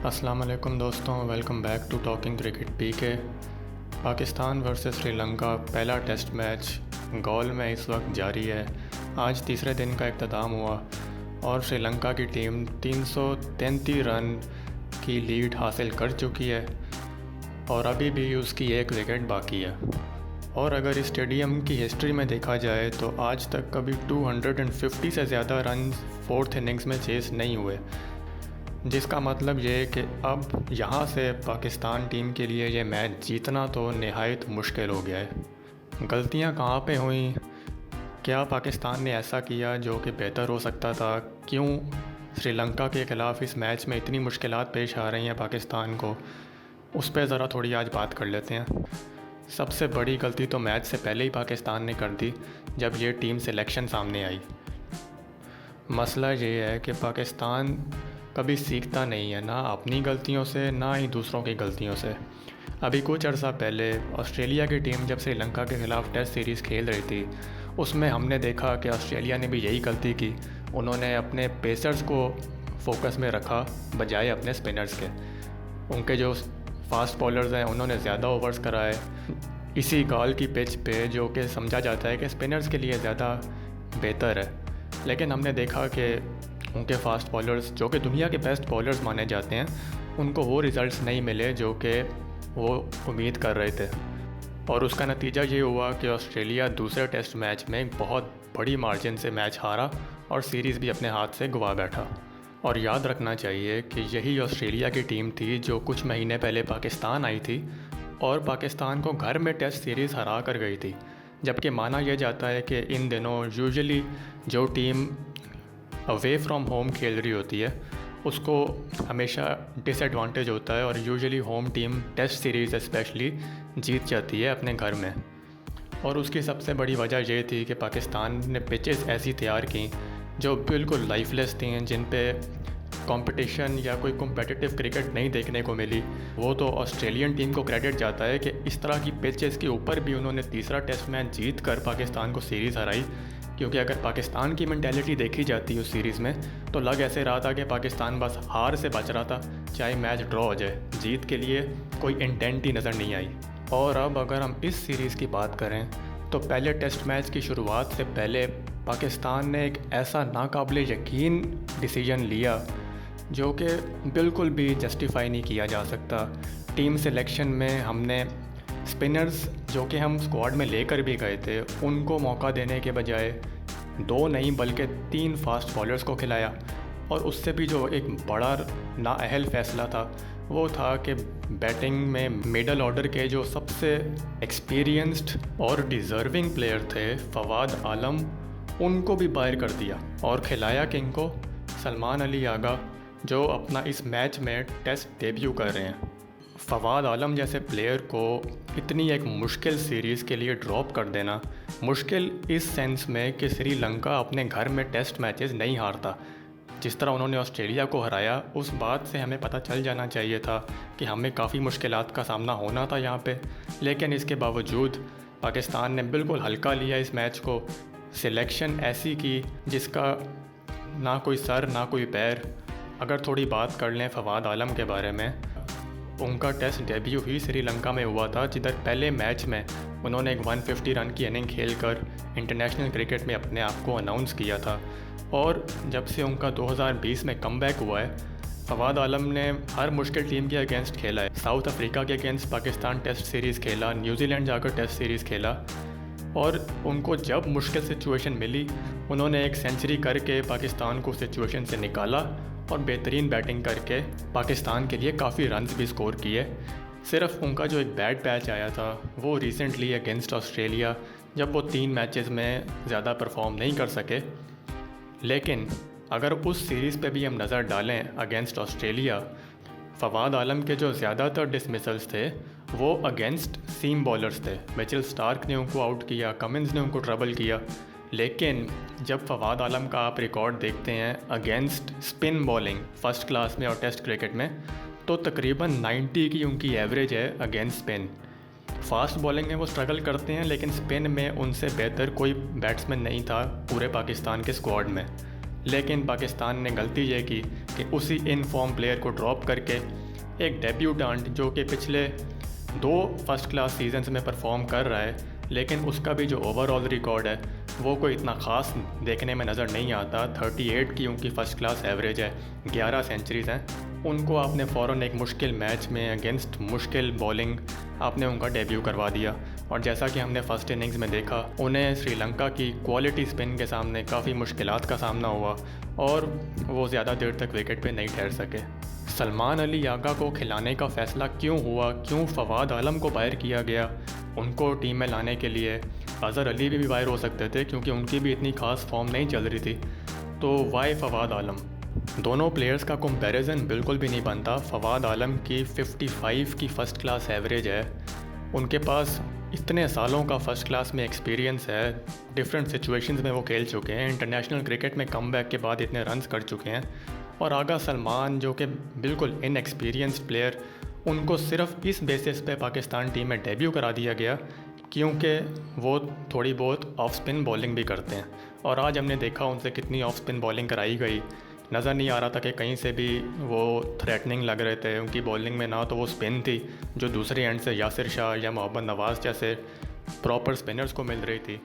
अस्सलाम वालेकुम दोस्तों, welcome back to talking cricket PK. Pakistan versus Sri Lanka पहला टेस्ट मैच गॉल में इस वक्त जारी है। आज तीसरे दिन का इख्तिताम हुआ और श्रीलंका की टीम 333 रन की लीड हासिल कर चुकी है और अभी भी उसकी एक विकेट बाकी है। और अगर इस स्टेडियम की हिस्ट्री में देखा जाए तो आज तक कभी 250 से ज़्यादा रन फोर्थ इनिंग्स में चेस नहीं हुए, जिसका मतलब ये है कि अब यहाँ से पाकिस्तान टीम के लिए ये मैच जीतना तो निहायत मुश्किल हो गया है। गलतियाँ कहाँ पे हुई, क्या पाकिस्तान ने ऐसा किया जो कि बेहतर हो सकता था, क्यों श्रीलंका के ख़िलाफ़ इस मैच में इतनी मुश्किलात पेश आ रही हैं पाकिस्तान को, उस पर ज़रा थोड़ी आज बात कर लेते हैं। सबसे बड़ी गलती तो मैच से पहले ही पाकिस्तान ने कर दी जब ये टीम सिलेक्शन सामने आई। मसला ये है कि पाकिस्तान कभी सीखता नहीं है, ना अपनी गलतियों से ना ही दूसरों की गलतियों से। अभी कुछ अर्सा पहले ऑस्ट्रेलिया की टीम जब श्रीलंका के ख़िलाफ़ टेस्ट सीरीज़ खेल रही थी, उसमें हमने देखा कि ऑस्ट्रेलिया ने भी यही गलती की। उन्होंने अपने पेसर्स को फोकस में रखा बजाय अपने स्पिनर्स के। उनके जो फास्ट बॉलर्स हैं उन्होंने ज़्यादा ओवर्स कराए इसी गॉल की पिच पे, जो कि समझा जाता है कि स्पिनर्स के लिए ज़्यादा बेहतर है। लेकिन हमने देखा कि उनके फास्ट बॉलर्स, जो कि दुनिया के बेस्ट बॉलर्स माने जाते हैं, उनको वो रिज़ल्ट्स नहीं मिले जो कि वो उम्मीद कर रहे थे। और उसका नतीजा ये हुआ कि ऑस्ट्रेलिया दूसरे टेस्ट मैच में एक बहुत बड़ी मार्जिन से मैच हारा और सीरीज़ भी अपने हाथ से गंवा बैठा। और याद रखना चाहिए कि यही ऑस्ट्रेलिया की टीम थी जो कुछ महीने पहले पाकिस्तान आई थी और पाकिस्तान को घर में टेस्ट सीरीज़ हरा कर गई थी। जबकि माना यह जाता है कि इन दिनों यूजुअली जो टीम अवे फ्रॉम होम खेल रही होती है उसको हमेशा डिसएडवांटेज होता है और usually home team test series specially जीत जाती है अपने घर में। और उसकी सबसे बड़ी वजह ये थी कि पाकिस्तान ने पिचेस ऐसी तैयार की जो बिल्कुल लाइफलेस थी, जिन पे कंपटीशन या कोई कॉम्पिटिटिव क्रिकेट नहीं देखने को मिली। वो तो ऑस्ट्रेलियन टीम को क्रेडिट जाता है कि इस तरह की पिचेस के ऊपर भी उन्होंने तीसरा टेस्ट मैच जीत कर पाकिस्तान को सीरीज़ हराई। क्योंकि अगर पाकिस्तान की मेंटालिटी देखी जाती उस सीरीज़ में तो लग ऐसे रहा था कि पाकिस्तान बस हार से बच रहा था, चाहे मैच ड्रॉ हो जाए, जीत के लिए कोई इंटेंट ही नज़र नहीं आई। और अब अगर हम इस सीरीज़ की बात करें तो पहले टेस्ट मैच की शुरुआत से पहले पाकिस्तान ने एक ऐसा नाकाबिले यकीन डिसीजन लिया जो कि बिल्कुल भी जस्टिफाई नहीं किया जा सकता। टीम सिलेक्शन में हमने स्पिनर्स जो कि हम स्क्वाड में लेकर भी गए थे उनको मौका देने के बजाय 2 नहीं बल्कि 3 फास्ट बॉलर्स को खिलाया। और उससे भी जो एक बड़ा नाअहल फ़ैसला था वो था कि बैटिंग में मिडल ऑर्डर के जो सबसे एक्सपीरियंस्ड और डिज़र्विंग प्लेयर थे फवाद आलम, उनको भी बाहर कर दिया और खिलाया किंग को सलमान अली आगा, जो अपना इस मैच में टेस्ट डेब्यू कर रहे हैं। फवाद आलम जैसे प्लेयर को इतनी एक मुश्किल सीरीज़ के लिए ड्रॉप कर देना, मुश्किल इस सेंस में कि श्रीलंका अपने घर में टेस्ट मैचेस नहीं हारता। जिस तरह उन्होंने ऑस्ट्रेलिया को हराया, उस बात से हमें पता चल जाना चाहिए था कि हमें काफ़ी मुश्किलात का सामना होना था यहाँ पे। लेकिन इसके बावजूद पाकिस्तान ने बिल्कुल हल्का लिया इस मैच को। सिलेक्शन ऐसी की जिसका ना कोई सर ना कोई पैर। अगर थोड़ी बात कर लें फवाद आलम के बारे में, उनका टेस्ट डेब्यू ही श्रीलंका में हुआ था, जिधर पहले मैच में उन्होंने एक 150 रन की इनिंग खेलकर इंटरनेशनल क्रिकेट में अपने आप को अनाउंस किया था। और जब से उनका 2020 में कमबैक हुआ है, फवाद आलम ने हर मुश्किल टीम के अगेंस्ट खेला है। साउथ अफ्रीका के अगेंस्ट पाकिस्तान टेस्ट सीरीज़ खेला, न्यूजीलैंड जाकर टेस्ट सीरीज़ खेला और उनको जब मुश्किल सिचुएशन मिली उन्होंने एक सेंचुरी करके पाकिस्तान को सिचुएशन से निकाला और बेहतरीन बैटिंग करके पाकिस्तान के लिए काफ़ी रन्स भी स्कोर किए। सिर्फ उनका जो एक बैड पैच आया था वो रिसेंटली अगेंस्ट ऑस्ट्रेलिया, जब वो 3 मैचेस में ज़्यादा परफॉर्म नहीं कर सके। लेकिन अगर उस सीरीज़ पे भी हम नज़र डालें अगेंस्ट ऑस्ट्रेलिया, फवाद आलम के जो ज़्यादातर डिसमिसल्स थे वो अगेंस्ट सीम बॉलर्स थे। मिचेल स्टार्क ने उनको आउट किया, कमिंस ने उनको ट्रबल किया। लेकिन जब फवाद आलम का आप रिकॉर्ड देखते हैं against spin bowling first class में और टेस्ट क्रिकेट में, तो तकरीबन 90 की उनकी एवरेज है अगेंस्ट स्पिन। फास्ट बॉलिंग में वो स्ट्रगल करते हैं, लेकिन स्पिन में उनसे बेहतर कोई बैट्समैन नहीं था पूरे पाकिस्तान के स्क्वाड में। लेकिन पाकिस्तान ने गलती ये की कि उसी इन फॉर्म प्लेयर को ड्रॉप करके एक डेब्यूटेंट जो कि पिछले 2 फर्स्ट क्लास सीजन्स में परफॉर्म कर रहा है, लेकिन उसका भी जो ओवरऑल रिकॉर्ड है वो कोई इतना ख़ास देखने में नज़र नहीं आता। 38 की उनकी फ़र्स्ट क्लास एवरेज है, 11 सेंचुरीज़ हैं। उनको आपने फ़ौरन एक मुश्किल मैच में अगेंस्ट मुश्किल बॉलिंग आपने उनका डेब्यू करवा दिया, और जैसा कि हमने फ़र्स्ट इनिंग्स में देखा, उन्हें श्रीलंका की क्वालिटी स्पिन के सामने काफ़ी मुश्किलात का सामना हुआ और वो ज़्यादा देर तक विकेट पे नहीं ठहर सके। सलमान अली यागा को खिलाने का फ़ैसला क्यों हुआ, क्यों फवाद आलम को बाहर किया गया उनको टीम में लाने के लिए? अज़हर अली भी बाहर हो सकते थे क्योंकि उनकी भी इतनी ख़ास फॉर्म नहीं चल रही थी, तो वाई फवाद आलम? दोनों प्लेयर्स का कंपैरिजन बिल्कुल भी नहीं बनता। फवाद आलम की 55 की फ़र्स्ट क्लास एवरेज है, उनके पास इतने सालों का फ़र्स्ट क्लास में एक्सपीरियंस है, डिफरेंट सिचुएशंस में वो खेल चुके हैं, इंटरनेशनल क्रिकेट में कमबैक के बाद इतने रन्स कर चुके हैं। और आगा सलमान जो कि बिल्कुल इनएक्सपीरियंस्ड प्लेयर, उनको सिर्फ इस बेसिस पे पाकिस्तान टीम में डेब्यू करा दिया गया क्योंकि वो थोड़ी बहुत ऑफ स्पिन बॉलिंग भी करते हैं। और आज हमने देखा उनसे कितनी ऑफ स्पिन बॉलिंग कराई गई, नज़र नहीं आ रहा था कि कहीं से भी वो थ्रेटनिंग लग रहे थे। उनकी बॉलिंग में ना तो वो स्पिन थी जो दूसरे एंड से यासिर शाह या मोहम्मद नवाज़ जैसे प्रॉपर स्पिनर्स को मिल रही थी,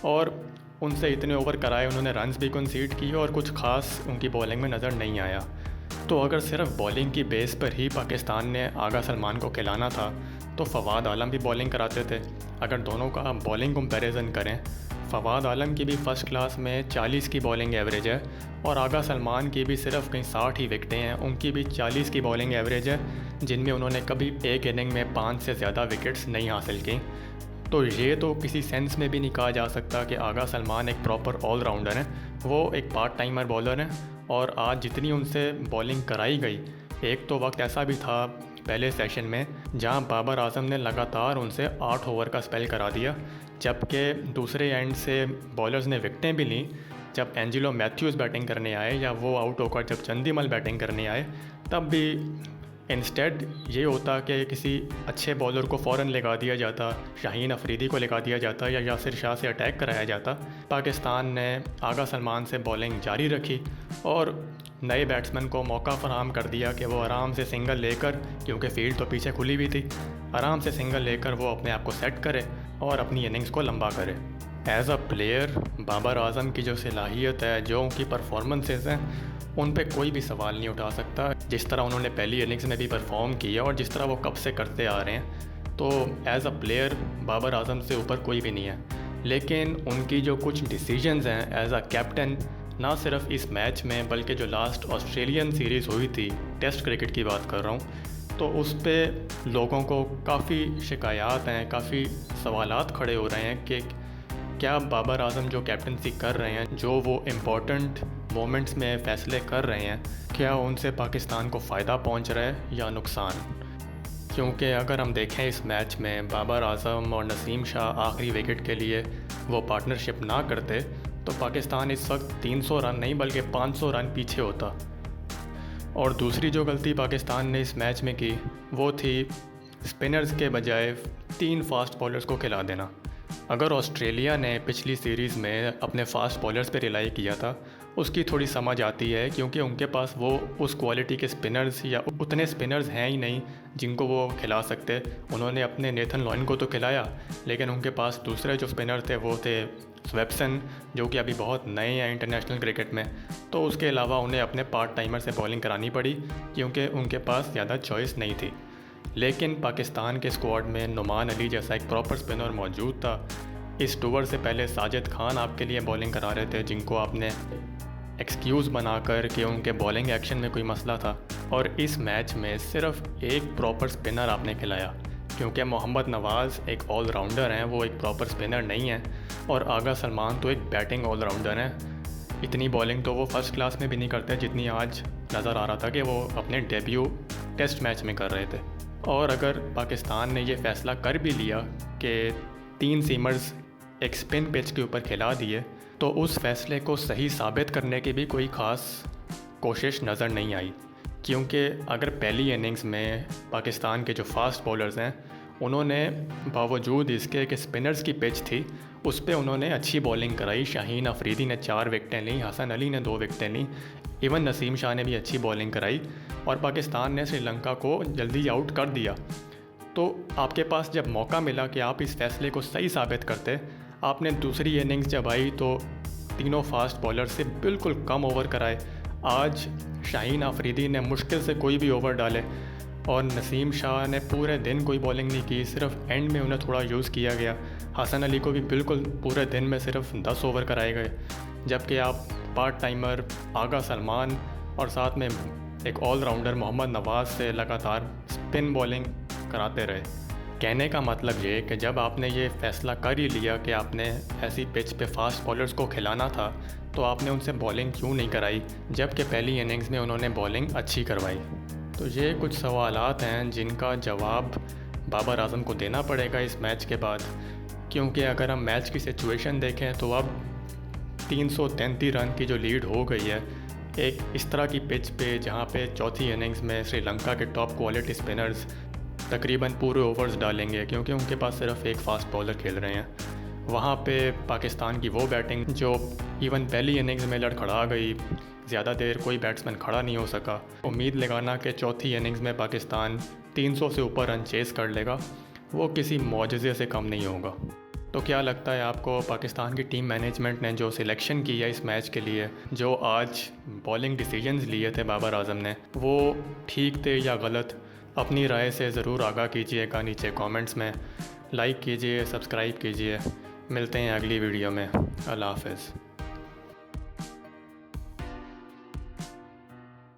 और उनसे इतने ओवर कराए, उन्होंने रन्स भी कंसीड किए और कुछ ख़ास उनकी बॉलिंग में नज़र नहीं आया। तो अगर सिर्फ बॉलिंग की बेस पर ही पाकिस्तान ने आगा सलमान को खिलाना था तो फवाद आलम भी बॉलिंग कराते थे। अगर दोनों का आप बॉलिंग कंपैरिजन करें, फवाद आलम की भी फ़र्स्ट क्लास में 40 की बॉलिंग एवरेज है और आगा सलमान की भी सिर्फ कहीं 60 ही विकटें हैं, उनकी भी 40 की बॉलिंग एवरेज है, जिनमें उन्होंने कभी एक इनिंग में 5 से ज़्यादा विकेट्स नहीं हासिल की। तो ये तो किसी सेंस में भी नहीं कहा जा सकता कि आगा सलमान एक प्रॉपर ऑलराउंडर हैं, वो एक पार्ट टाइमर बॉलर हैं। और आज जितनी उनसे बॉलिंग कराई गई, एक तो वक्त ऐसा भी था पहले सेशन में जहां बाबर आजम ने लगातार उनसे 8 ओवर का स्पेल करा दिया, जबकि दूसरे एंड से बॉलर्स ने विकटें भी लीं। जब एंजिलो मैथ्यूज़ बैटिंग करने आए या वो आउट होकर जब चंदीमल बैटिंग करने आए, तब भी इंस्टेड ये होता कि किसी अच्छे बॉलर को फ़ौरन लगा दिया जाता, शाहीन अफरीदी को लगा दिया जाता या यासिर शाह से अटैक कराया जाता। पाकिस्तान ने आगा सलमान से बॉलिंग जारी रखी और नए बैट्समैन को मौका फराहम कर दिया कि वो आराम से सिंगल लेकर, क्योंकि फील्ड तो पीछे खुली हुई थी, आराम से सिंगल लेकर वो अपने आप को सेट करे और अपनी इनिंग्स को लंबा करे। As a player Babar Azam की जो सलाहियत है, जो उनकी परफॉर्मेंसेस हैं, उन पे कोई भी सवाल नहीं उठा सकता। जिस तरह उन्होंने पहली इनिंग्स में भी परफॉर्म किया और जिस तरह वो कब से करते आ रहे हैं, तो as a player Babar Azam से ऊपर कोई भी नहीं है। लेकिन उनकी जो कुछ डिसीजंस हैं एज़ अ कैप्टन, ना सिर्फ इस मैच में बल्कि जो लास्ट ऑस्ट्रेलियन सीरीज़ हुई थी, टेस्ट क्रिकेट की बात कर रहा हूँ, तो उस पर लोगों को काफ़ी शिकायत हैं, काफ़ी सवालात खड़े हो रहे हैं कि क्या बाबर आजम जो कैप्टनसी कर रहे हैं, जो वो इम्पोर्टेंट मोमेंट्स में फ़ैसले कर रहे हैं, क्या उनसे पाकिस्तान को फ़ायदा पहुंच रहा है या नुकसान? क्योंकि अगर हम देखें इस मैच में बाबर आजम और नसीम शाह आखिरी विकेट के लिए वो पार्टनरशिप ना करते तो पाकिस्तान इस वक्त 300 रन नहीं बल्कि 500 रन पीछे होता। और दूसरी जो गलती पाकिस्तान ने इस मैच में की वो थी स्पिनर्स के बजाय 3 फास्ट बॉलर्स को खिला देना। अगर ऑस्ट्रेलिया ने पिछली सीरीज़ में अपने फास्ट बॉलर्स पे रिलाई किया था, उसकी थोड़ी समझ आती है क्योंकि उनके पास वो उस क्वालिटी के स्पिनर्स या उतने स्पिनर्स हैं ही नहीं जिनको वो खिला सकते। उन्होंने अपने नेथन लॉयन को तो खिलाया, लेकिन उनके पास दूसरे जो स्पिनर थे वो थे स्वेप्सन, जो कि अभी बहुत नए हैं इंटरनेशनल क्रिकेट में। तो उसके अलावा उन्हें अपने पार्ट टाइमर से बॉलिंग करानी पड़ी क्योंकि उनके पास ज़्यादा चॉइस नहीं थी। लेकिन पाकिस्तान के स्क्वाड में नुमान अली जैसा एक प्रॉपर स्पिनर मौजूद था। इस टूर से पहले साजिद खान आपके लिए बॉलिंग करा रहे थे, जिनको आपने एक्सक्यूज़ बनाकर कि उनके बॉलिंग एक्शन में कोई मसला था। और इस मैच में सिर्फ एक प्रॉपर स्पिनर आपने खिलाया क्योंकि मोहम्मद नवाज़ एक ऑलराउंडर हैं, वो एक प्रॉपर स्पिनर नहीं है। और आगा सलमान तो एक बैटिंग ऑलराउंडर हैं। इतनी बॉलिंग तो वो फर्स्ट क्लास में भी नहीं करते जितनी आज नज़र आ रहा था कि वो अपने डेब्यू टेस्ट मैच में कर रहे थे। और अगर पाकिस्तान ने ये फ़ैसला कर भी लिया कि 3 सीमर्स एक स्पिन पिच के ऊपर खिला दिए, तो उस फैसले को सही साबित करने की भी कोई ख़ास कोशिश नज़र नहीं आई। क्योंकि अगर पहली इनिंग्स में पाकिस्तान के जो फास्ट बॉलर्स हैं उन्होंने बावजूद इसके कि स्पिनर्स की पिच थी उस पर उन्होंने अच्छी बॉलिंग कराई। शाहीन अफरीदी ने 4 विकटें लीं, हसन अली ने 2 विकटें लीं, इवन नसीम शाह ने भी अच्छी बॉलिंग कराई और पाकिस्तान ने श्रीलंका को जल्दी आउट कर दिया। तो आपके पास जब मौका मिला कि आप इस फैसले को सही साबित करते, आपने दूसरी इनिंग्स जब आई तो तीनों फास्ट बॉलर से बिल्कुल कम ओवर कराए। आज शाहीन अफरीदी ने मुश्किल से कोई भी ओवर डाले और नसीम शाह ने पूरे दिन कोई बॉलिंग नहीं की, सिर्फ एंड में उन्हें थोड़ा यूज़ किया गया। हसन अली को भी बिल्कुल पूरे दिन में सिर्फ 10 ओवर कराए गए, जबकि आप पार्ट टाइमर आगा सलमान और साथ में एक ऑलराउंडर मोहम्मद नवाज़ से लगातार स्पिन बॉलिंग कराते रहे। कहने का मतलब ये कि जब आपने ये फ़ैसला कर ही लिया कि आपने ऐसी पिच पे फास्ट बॉलर्स को खिलाना था, तो आपने उनसे बॉलिंग क्यों नहीं कराई, जबकि पहली इनिंग्स में उन्होंने बॉलिंग अच्छी करवाई। तो ये कुछ सवालात हैं जिनका जवाब बाबर आजम को देना पड़ेगा इस मैच के बाद, क्योंकि अगर हम मैच की सिचुएशन देखें तो अब 333 रन की जो लीड हो गई है एक इस तरह की पिच पे, जहाँ पे चौथी इनिंग्स में श्रीलंका के टॉप क्वालिटी स्पिनर्स तकरीबन पूरे ओवर्स डालेंगे, क्योंकि उनके पास सिर्फ एक फ़ास्ट बॉलर खेल रहे हैं। वहाँ पे पाकिस्तान की वो बैटिंग जो इवन पहली इनिंग्स में लड़खड़ा गई, ज़्यादा देर कोई बैट्समैन खड़ा नहीं हो सका। उम्मीद लगाना कि चौथी इनिंग्स में पाकिस्तान 300 से ऊपर रन चेस कर लेगा, वो किसी मौजज़े से कम नहीं होगा। तो क्या लगता है आपको, पाकिस्तान की टीम मैनेजमेंट ने जो सिलेक्शन की है इस मैच के लिए, जो आज बॉलिंग डिसीजंस लिए थे बाबर आजम ने, वो ठीक थे या गलत? अपनी राय से ज़रूर आगाह कीजिएगा नीचे कमेंट्स में। लाइक कीजिए, सब्सक्राइब कीजिए। मिलते हैं अगली वीडियो में। अल्लाह हाफ़िज़।